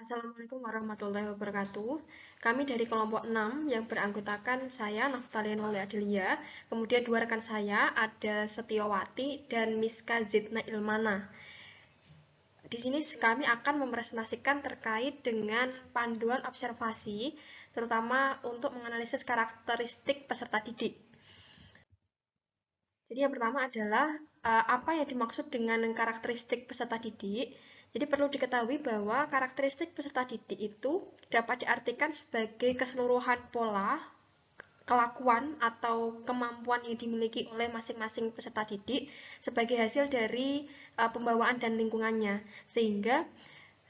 Assalamualaikum warahmatullahi wabarakatuh. Kami dari kelompok 6 yang beranggotakan saya, Naftalina Nole Adelia, kemudian dua rekan saya, ada Setiawati dan Miska Zidna Ilmana. Di sini kami akan mempresentasikan terkait dengan panduan observasi, terutama untuk menganalisis karakteristik peserta didik. Jadi yang pertama adalah apa yang dimaksud dengan karakteristik peserta didik. Jadi perlu diketahui bahwa karakteristik peserta didik itu dapat diartikan sebagai keseluruhan pola, kelakuan atau kemampuan yang dimiliki oleh masing-masing peserta didik sebagai hasil dari pembawaan dan lingkungannya. Sehingga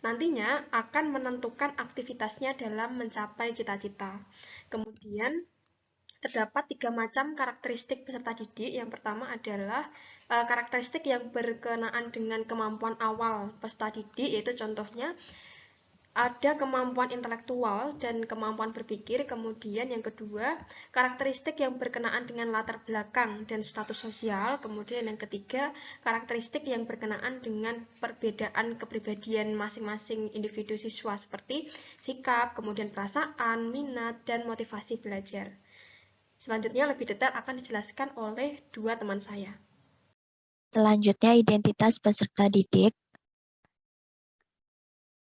nantinya akan menentukan aktivitasnya dalam mencapai cita-cita. Kemudian terdapat tiga macam karakteristik peserta didik. Yang pertama adalah karakteristik yang berkenaan dengan kemampuan awal peserta didik, yaitu contohnya ada kemampuan intelektual dan kemampuan berpikir. Kemudian yang kedua, karakteristik yang berkenaan dengan latar belakang dan status sosial. Kemudian yang ketiga, karakteristik yang berkenaan dengan perbedaan kepribadian masing-masing individu siswa seperti sikap, kemudian perasaan, minat, dan motivasi belajar. Selanjutnya lebih detail akan dijelaskan oleh dua teman saya. Selanjutnya, identitas peserta didik.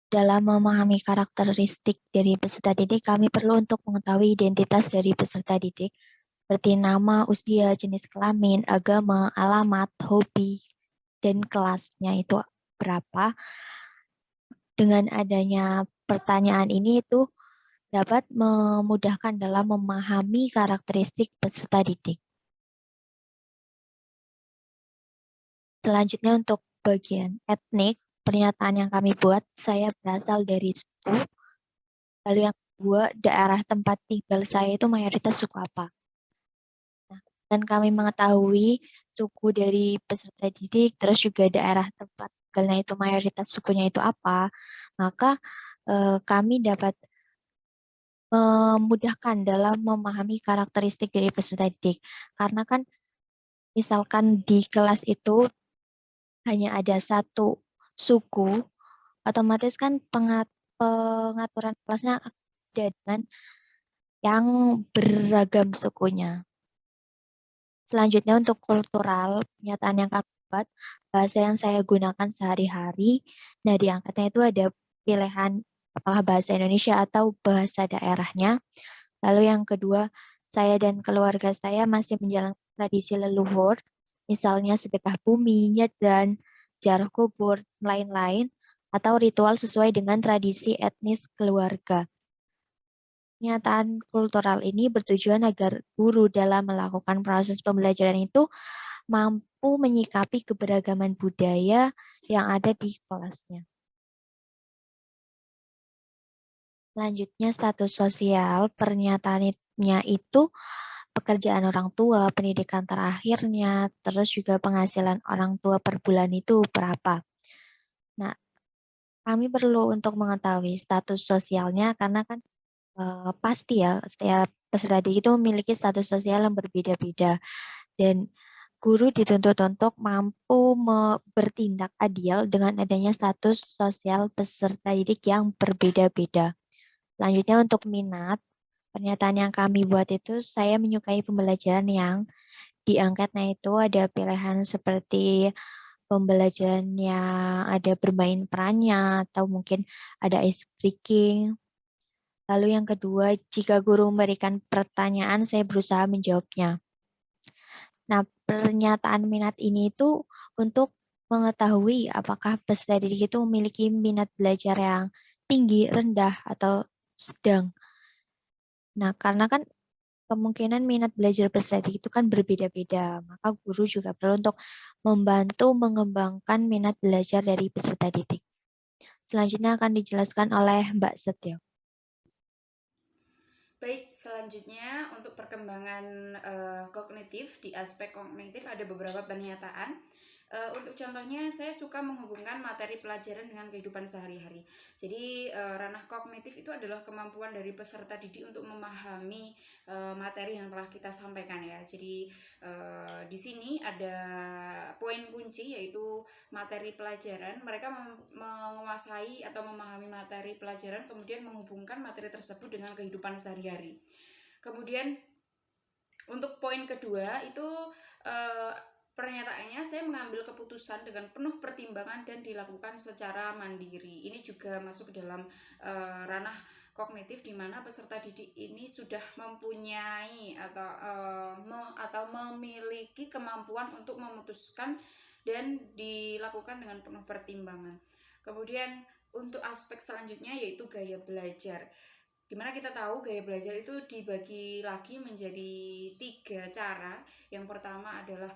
Dalam memahami karakteristik dari peserta didik, kami perlu untuk mengetahui identitas dari peserta didik, seperti nama, usia, jenis kelamin, agama, alamat, hobi, dan kelasnya itu berapa. Dengan adanya pertanyaan ini itu dapat memudahkan dalam memahami karakteristik peserta didik. Selanjutnya untuk bagian etnik, pernyataan yang kami buat, saya berasal dari suku. Lalu yang kedua, daerah tempat tinggal saya itu mayoritas suku apa. Nah, dan kami mengetahui suku dari peserta didik, terus juga daerah tempat tinggalnya itu mayoritas sukunya itu apa, maka kami dapat memudahkan dalam memahami karakteristik dari peserta didik. Karena kan misalkan di kelas itu hanya ada satu suku, otomatis kan pengaturan kelasnya ada dengan yang beragam sukunya. Selanjutnya untuk kultural, pernyataan yang kami buat, bahasa yang saya gunakan sehari-hari. Nah, di angkatnya itu ada pilihan apakah bahasa Indonesia atau bahasa daerahnya. Lalu yang kedua, saya dan keluarga saya masih menjalankan tradisi leluhur, misalnya sedekah bumi, nyadran, ziarah kubur, lain-lain, atau ritual sesuai dengan tradisi etnis keluarga. Pernyataan kultural ini bertujuan agar guru dalam melakukan proses pembelajaran itu mampu menyikapi keberagaman budaya yang ada di kelasnya. Selanjutnya status sosial, pernyataannya itu pekerjaan orang tua, pendidikan terakhirnya, terus juga penghasilan orang tua per bulan itu berapa. Nah, kami perlu untuk mengetahui status sosialnya karena kan pasti ya setiap peserta didik itu memiliki status sosial yang berbeda-beda dan guru dituntut untuk mampu bertindak adil dengan adanya status sosial peserta didik yang berbeda-beda. Selanjutnya untuk minat, pernyataan yang kami buat itu saya menyukai pembelajaran yang diangkatnya itu ada pilihan seperti pembelajaran yang ada bermain perannya atau mungkin ada ice breaking. Lalu yang kedua, jika guru memberikan pertanyaan, saya berusaha menjawabnya. Nah, pernyataan minat ini itu untuk mengetahui apakah peserta didik itu memiliki minat belajar yang tinggi, rendah, atau sedang. Nah, karena kan kemungkinan minat belajar peserta didik itu kan berbeda-beda, maka guru juga perlu untuk membantu mengembangkan minat belajar dari peserta didik. Selanjutnya akan dijelaskan oleh Mbak Setio. Baik, selanjutnya untuk perkembangan kognitif, di aspek kognitif ada beberapa pernyataan. Untuk contohnya, saya suka menghubungkan materi pelajaran dengan kehidupan sehari-hari. Jadi ranah kognitif itu adalah kemampuan dari peserta didik untuk memahami materi yang telah kita sampaikan ya. Jadi di sini ada poin kunci yaitu materi pelajaran. Mereka menguasai atau memahami materi pelajaran, kemudian menghubungkan materi tersebut dengan kehidupan sehari-hari. Kemudian untuk poin kedua itu pernyataannya, saya mengambil keputusan dengan penuh pertimbangan dan dilakukan secara mandiri. Ini juga masuk ke dalam ranah kognitif, di mana peserta didik ini sudah mempunyai atau memiliki kemampuan untuk memutuskan dan dilakukan dengan penuh pertimbangan. Kemudian untuk aspek selanjutnya yaitu gaya belajar. Dimana kita tahu gaya belajar itu dibagi lagi menjadi 3 cara. Yang pertama adalah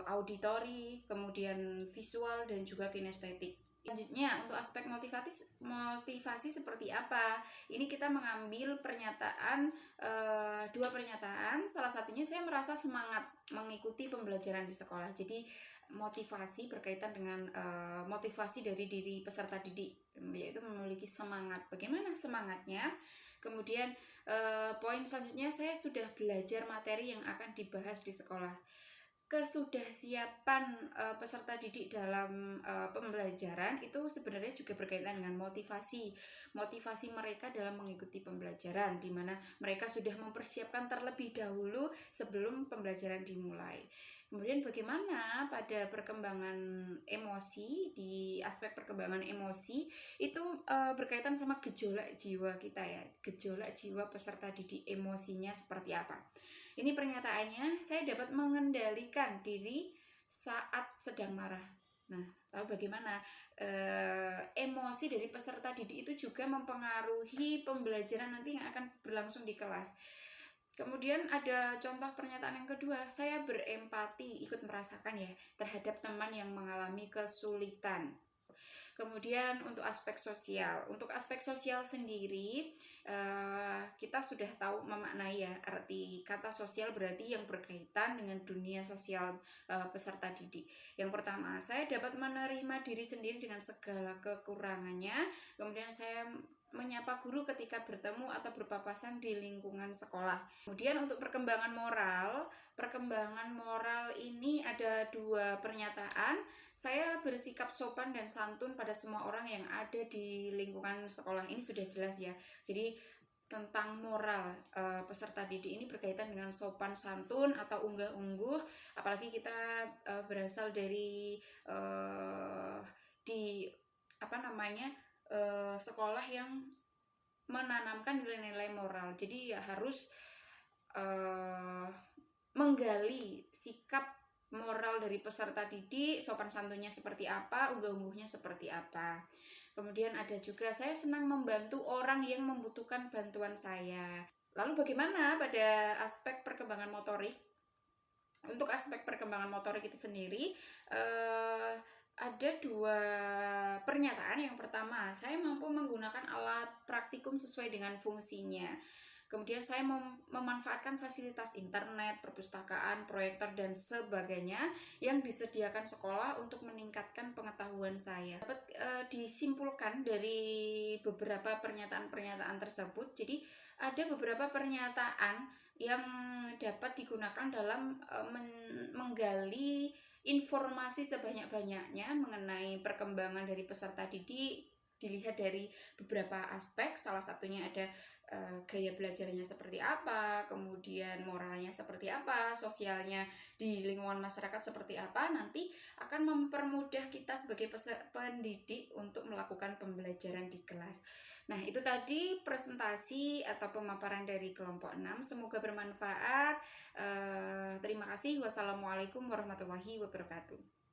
auditori, kemudian visual, dan juga kinestetik. Selanjutnya untuk aspek motivasi seperti apa? Ini kita mengambil pernyataan, 2 pernyataan. Salah satunya, saya merasa semangat mengikuti pembelajaran di sekolah. Jadi motivasi berkaitan dengan motivasi dari diri peserta didik, yaitu memiliki semangat. Bagaimana semangatnya? Kemudian poin selanjutnya, saya sudah belajar materi yang akan dibahas di sekolah. Kesudahsiapan peserta didik dalam pembelajaran itu sebenarnya juga berkaitan dengan motivasi mereka dalam mengikuti pembelajaran, di mana mereka sudah mempersiapkan terlebih dahulu sebelum pembelajaran dimulai. Kemudian bagaimana pada perkembangan emosi, di aspek perkembangan emosi itu berkaitan sama gejolak jiwa kita ya, gejolak jiwa peserta didik, emosinya seperti apa. Ini pernyataannya, saya dapat mengendalikan diri saat sedang marah. Nah, lalu bagaimana emosi dari peserta didik itu juga mempengaruhi pembelajaran nanti yang akan berlangsung di kelas. Kemudian ada contoh pernyataan yang kedua, saya berempati, ikut merasakan ya terhadap teman yang mengalami kesulitan. Kemudian untuk aspek sosial sendiri, kita sudah tahu memaknai ya, arti kata sosial berarti yang berkaitan dengan dunia sosial peserta didik. Yang pertama, saya dapat menerima diri sendiri dengan segala kekurangannya. Kemudian saya menyapa guru ketika bertemu atau berpapasan di lingkungan sekolah. Kemudian untuk perkembangan moral ini ada 2 pernyataan. Saya bersikap sopan dan santun pada semua orang yang ada di lingkungan sekolah. Ini sudah jelas ya. Jadi tentang moral peserta didik ini berkaitan dengan sopan santun atau unggah-ungguh, apalagi kita berasal dari sekolah yang menanamkan nilai-nilai moral. Jadi ya harus menggali sikap moral dari peserta didik, sopan santunnya seperti apa, unggah-ungguhnya seperti apa. Kemudian ada juga, saya senang membantu orang yang membutuhkan bantuan saya. Lalu bagaimana pada aspek perkembangan motorik? Untuk aspek perkembangan motorik itu sendiri, ada 2 pernyataan. Yang pertama, saya mampu menggunakan alat praktikum sesuai dengan fungsinya. Kemudian saya memanfaatkan fasilitas internet, perpustakaan, proyektor, dan sebagainya yang disediakan sekolah untuk meningkatkan pengetahuan saya. Dapat disimpulkan dari beberapa pernyataan-pernyataan tersebut. Jadi ada beberapa pernyataan yang dapat digunakan dalam menggali informasi sebanyak-banyaknya mengenai perkembangan dari peserta didik. Dilihat dari beberapa aspek, salah satunya ada gaya belajarnya seperti apa, kemudian moralnya seperti apa, sosialnya di lingkungan masyarakat seperti apa, nanti akan mempermudah kita sebagai pendidik untuk melakukan pembelajaran di kelas. Nah, itu tadi presentasi atau pemaparan dari kelompok 6. Semoga bermanfaat. Terima kasih. Wassalamualaikum warahmatullahi wabarakatuh.